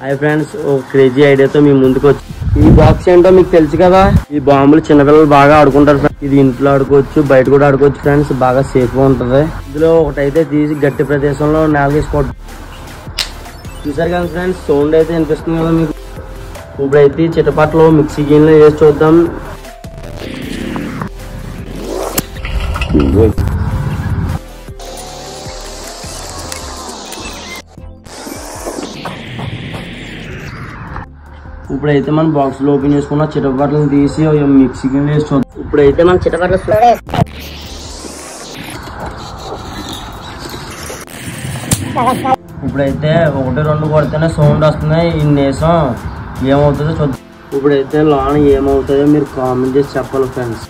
Hi friends, ఓ crazy ఐడియాతో మీ ముందుకు వచ్చి ఈ బాక్స్ ఏంటో మీకు తెలుసు కదా. ఈ బాంబులు చిన్నపిల్లలు బాగా ఆడుకుంటారు ఫ్రెండ్స్. ఇది ఇంట్లో ఆడుకోవచ్చు, బయట కూడా ఆడుకోవచ్చు ఫ్రెండ్స్. బాగా సేఫ్ గా ఉంటది. ఇందులో ఒకటైతే తీసి గట్టి ప్రదేశంలో నేలకేసుకోవడం. చూసారు కదా ఫ్రెండ్స్, సౌండ్ అయితే వినిపిస్తుంది కదా మీకు. ఇప్పుడైతే చిటపట్లో మిక్సీ గిన్నెలో వేసి చూద్దాం. ఇప్పుడైతే మనం బాక్స్ లో ఓపెన్ చేసుకున్న చిటపట్లను తీసి మిక్సీ గిన్నెలో వేసి చూద్దాం. ఇప్పుడైతే మనం చిటపట్లు ఇప్పుడైతే 1, 2 కొడితేనే సౌండ్ వస్తున్నాయి. ఇన్నేసం ఏమవుతుందో చూద్దాం. ఇప్పుడైతే లోన ఏమవుతుందో మీరు కామెంట్ చేసి చెప్పాలి ఫ్రెండ్స్.